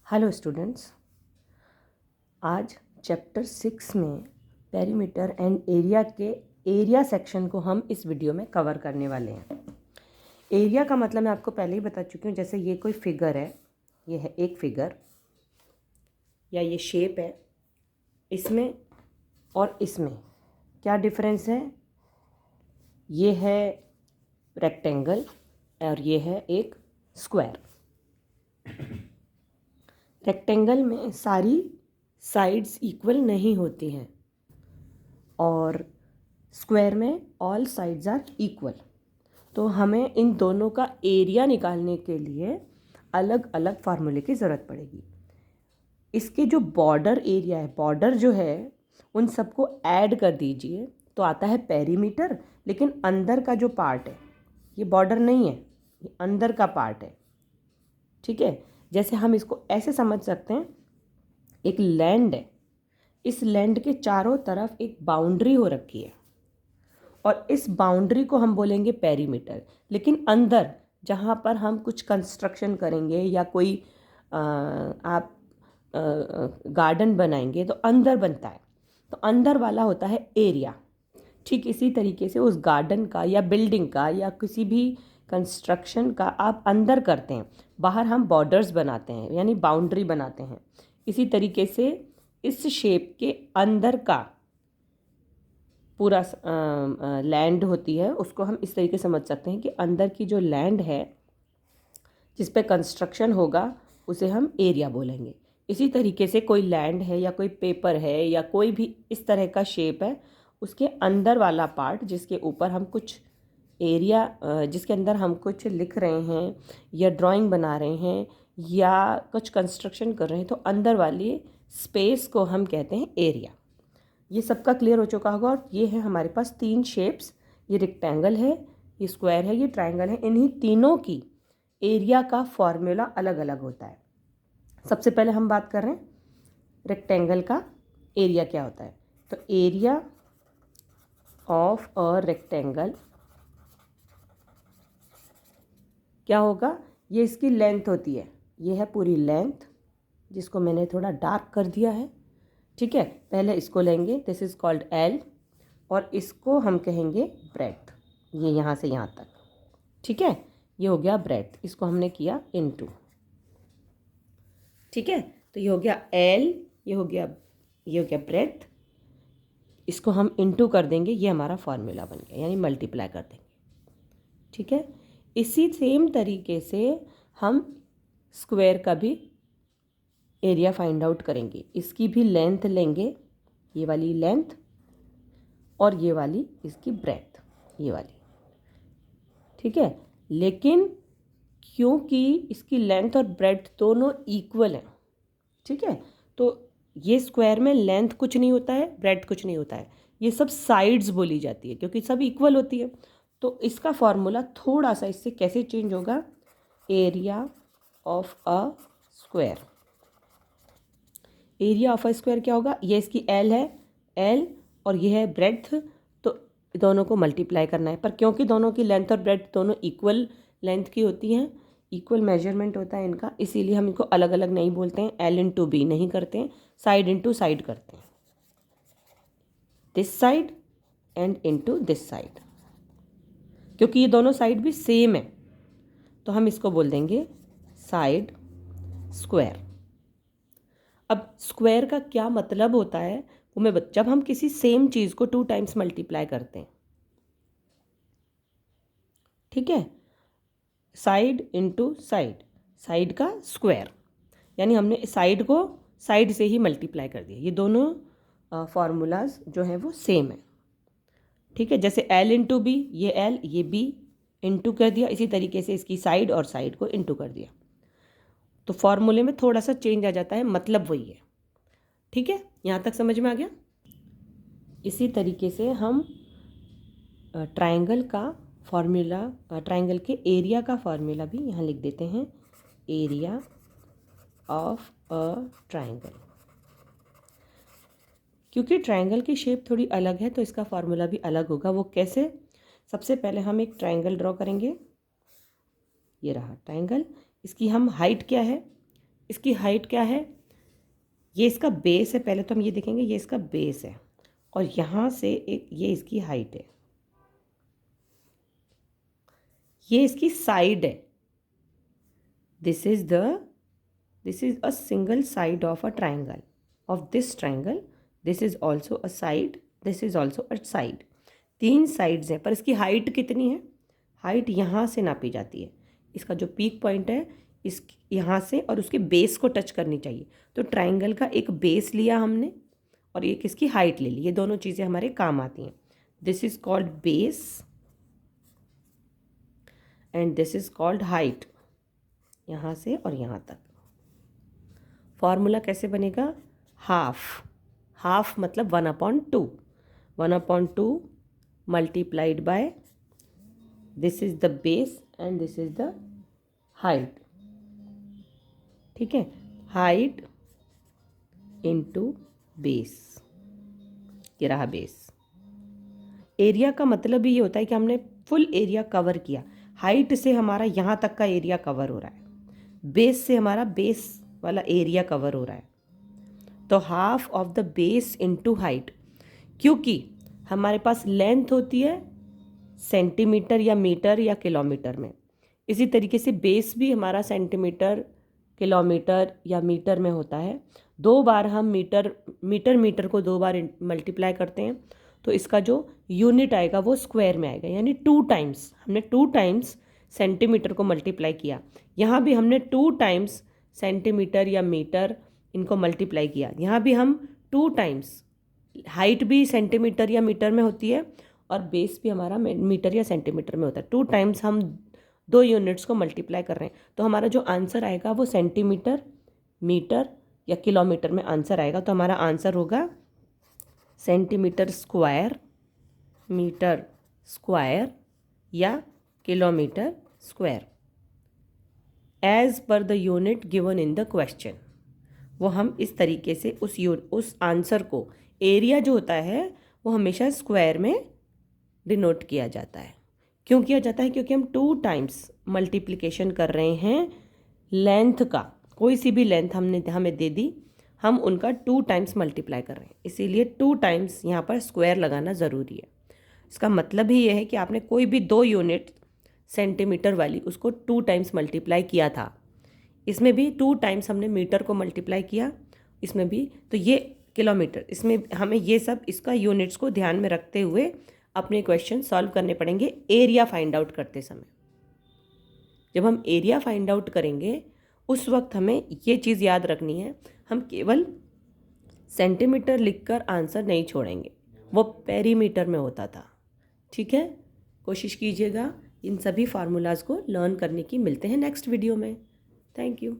Hello students, आज chapter 6 में perimeter and area के एरिया सेक्शन को हम इस वीडियो में कवर करने वाले हैं। एरिया का मतलब मैं आपको पहले ही बता चुकी हूँ। जैसे ये कोई फिगर है, ये है एक फिगर या ये शेप है, इसमें और इसमें क्या डिफरेंस है? ये है रेक्टेंगल और ये है एक स्क्वायर। रेक्टेंगल में सारी साइड्स इक्वल नहीं होती हैं और स्क्वायर में ऑल साइड्स आर इक्वल। तो हमें इन दोनों का एरिया निकालने के लिए अलग अलग फार्मूले की ज़रूरत पड़ेगी। इसके जो बॉर्डर एरिया है, बॉर्डर जो है, उन सबको ऐड कर दीजिए तो आता है पेरीमीटर। लेकिन अंदर का जो पार्ट है ये बॉर्डर नहीं है, ये अंदर का पार्ट है। ठीक है, जैसे हम इसको ऐसे समझ सकते हैं, एक लैंड है, इस लैंड के चारों तरफ एक बाउंड्री हो रखी है और इस बाउंड्री को हम बोलेंगे पेरीमीटर। लेकिन अंदर जहाँ पर हम कुछ कंस्ट्रक्शन करेंगे या कोई आप गार्डन बनाएंगे तो अंदर बनता है, तो अंदर वाला होता है एरिया। ठीक इसी तरीके से उस गार्डन का या बिल्डिंग का या किसी भी कंस्ट्रक्शन का आप अंदर करते हैं, बाहर हम बॉर्डर्स बनाते हैं यानी बाउंड्री बनाते हैं। इसी तरीके से इस शेप के अंदर का पूरा लैंड होती है, उसको हम इस तरीके से समझ सकते हैं कि अंदर की जो लैंड है जिस पे कंस्ट्रक्शन होगा उसे हम एरिया बोलेंगे। इसी तरीके से कोई लैंड है या कोई पेपर है या कोई भी इस तरह का शेप है, उसके अंदर वाला पार्ट जिसके ऊपर हम कुछ एरिया, जिसके अंदर हम कुछ लिख रहे हैं या ड्राइंग बना रहे हैं या कुछ कंस्ट्रक्शन कर रहे हैं, तो अंदर वाली स्पेस को हम कहते हैं एरिया। ये सबका क्लियर हो चुका होगा। और ये है हमारे पास तीन शेप्स, ये रेक्टेंगल है, ये स्क्वायर है, ये ट्रायंगल है। इन्हीं तीनों की एरिया का फॉर्मूला अलग अलग होता है। सबसे पहले हम बात कर रहे हैं रेक्टेंगल का एरिया क्या होता है। तो एरिया ऑफ अ रेक्टेंगल क्या होगा? ये इसकी लेंथ होती है, ये है पूरी लेंथ जिसको मैंने थोड़ा डार्क कर दिया है। ठीक है, पहले इसको लेंगे, दिस इज़ कॉल्ड एल, और इसको हम कहेंगे ब्रेड्थ, ये यहाँ से यहाँ तक। ठीक है, ये हो गया ब्रेड्थ, इसको हमने किया इनटू। ठीक है, तो ये हो गया एल, ये हो गया ब्रेड्थ, इसको हम इनटू कर देंगे, ये हमारा फार्मूला बन गया, यानी मल्टीप्लाई कर देंगे। ठीक है, इसी सेम तरीके से हम स्क्वायर का भी एरिया फाइंड आउट करेंगे। इसकी भी लेंथ लेंगे, ये वाली लेंथ, और ये वाली इसकी ब्रेड्थ, ये वाली। ठीक है, लेकिन क्योंकि इसकी लेंथ और ब्रेड्थ दोनों इक्वल हैं, ठीक है, तो ये स्क्वायर में लेंथ कुछ नहीं होता है, ब्रेड्थ कुछ नहीं होता है, ये सब साइड्स बोली जाती है क्योंकि सब इक्वल होती है। तो इसका फॉर्मूला थोड़ा सा इससे कैसे चेंज होगा? Area of a square. Area of a square क्या होगा? ये इसकी एल है, एल, और ये है ब्रेड्थ, तो दोनों को मल्टीप्लाई करना है। पर क्योंकि दोनों की लेंथ और ब्रेड्थ दोनों इक्वल लेंथ की होती हैं, इक्वल मेजरमेंट होता है इनका, इसीलिए हम इनको अलग अलग नहीं बोलते हैं, एल इंटू बी नहीं करते हैं, साइड इंटू साइड करते हैं, this side and into this side. क्योंकि ये दोनों साइड भी सेम है तो हम इसको बोल देंगे साइड स्क्वायर। अब स्क्वायर का क्या मतलब होता है वो मैं जब हम किसी सेम चीज़ को 2 टाइम्स मल्टीप्लाई करते हैं, ठीक है, साइड इंटू साइड, साइड का स्क्वायर, यानी हमने साइड को साइड से ही मल्टीप्लाई कर दिया। ये दोनों फार्मूलाज जो हैं वो सेम है। ठीक है, जैसे एल इंटू बी, ये एल ये बी इंटू कर दिया, इसी तरीके से इसकी साइड और साइड को इंटू कर दिया, तो फॉर्मूले में थोड़ा सा चेंज आ जाता है, मतलब वही है। ठीक है, यहाँ तक समझ में आ गया? इसी तरीके से हम ट्रायंगल का फॉर्मूला, ट्रायंगल के एरिया का फॉर्मूला भी यहाँ लिख देते हैं, एरिया ऑफ अ ट्रायंगल। क्योंकि ट्रायंगल की शेप थोड़ी अलग है तो इसका फार्मूला भी अलग होगा। वो कैसे? सबसे पहले हम एक ट्रायंगल ड्रॉ करेंगे, ये रहा ट्रायंगल, इसकी हम हाइट क्या है? इसकी हाइट क्या है, ये इसका बेस है, पहले तो हम ये देखेंगे, ये इसका बेस है और यहाँ से एक ये इसकी हाइट है, ये इसकी साइड है। This is a single side of a triangle, of this triangle. This is also a side, this is also a side. 3 sides हैं, पर इसकी हाइट कितनी है, हाइट यहाँ से नापी जाती है। इसका जो पीक पॉइंट है इस यहाँ से और उसके बेस को टच करनी चाहिए। तो ट्राइंगल का एक बेस लिया हमने और एक इसकी हाइट ले ली, ये दोनों चीज़ें हमारे काम आती हैं। This is called base and this is called height, यहाँ से और यहाँ तक। फॉर्मूला कैसे बनेगा, हाफ, हाफ मतलब 1/2, 1/2 multiplied by this is the base and this is the height. ठीक है, हाइट इनटू बेस, ये रहा बेस। एरिया का मतलब भी ये होता है कि हमने फुल एरिया कवर किया। हाइट से हमारा यहाँ तक का एरिया कवर हो रहा है, बेस से हमारा बेस वाला एरिया कवर हो रहा है। तो half of the base into height, क्योंकि हमारे पास लेंथ होती है सेंटीमीटर या मीटर या किलोमीटर में, इसी तरीके से बेस भी हमारा सेंटीमीटर, किलोमीटर या मीटर में होता है। 2 बार हम मीटर को 2 बार मल्टीप्लाई करते हैं तो इसका जो यूनिट आएगा वो स्क्वायर में आएगा, यानी 2 टाइम्स, हमने 2 टाइम्स सेंटीमीटर को मल्टीप्लाई किया। यहाँ भी हमने 2 टाइम्स सेंटीमीटर या मीटर इनको मल्टीप्लाई किया। यहाँ भी हम 2 टाइम्स, हाइट भी सेंटीमीटर या मीटर में होती है और बेस भी हमारा मीटर या सेंटीमीटर में होता है। 2 टाइम्स हम 2 यूनिट्स को मल्टीप्लाई कर रहे हैं, तो हमारा जो आंसर आएगा वो सेंटीमीटर, मीटर या किलोमीटर में आंसर आएगा। तो हमारा आंसर होगा सेंटीमीटर स्क्वायर, मीटर स्क्वायर या kilometre square, as per the unit given in the question. वो हम इस तरीके से उस आंसर को, एरिया जो होता है वो हमेशा स्क्वायर में डिनोट किया जाता है। क्यों किया जाता है, क्योंकि हम 2 टाइम्स मल्टीप्लिकेशन कर रहे हैं लेंथ का, कोई सी भी लेंथ हमें दे दी, हम उनका 2 टाइम्स मल्टीप्लाई कर रहे हैं, इसीलिए 2 टाइम्स यहाँ पर स्क्वायर लगाना ज़रूरी है। इसका मतलब ही यह है कि आपने कोई भी 2 यूनिट सेंटीमीटर वाली उसको 2 टाइम्स मल्टीप्लाई किया था, इसमें भी 2 टाइम्स हमने मीटर को मल्टीप्लाई किया, इसमें भी, तो ये किलोमीटर, इसमें हमें ये सब इसका यूनिट्स को ध्यान में रखते हुए अपने क्वेश्चन सॉल्व करने पड़ेंगे एरिया फाइंड आउट करते समय। जब हम एरिया फाइंड आउट करेंगे उस वक्त हमें ये चीज़ याद रखनी है, हम केवल सेंटीमीटर लिखकर आंसर नहीं छोड़ेंगे, वो पेरीमीटर में होता था। ठीक है, कोशिश कीजिएगा इन सभी फार्मूलाज को लर्न करने की। मिलते हैं नेक्स्ट वीडियो में। Thank you.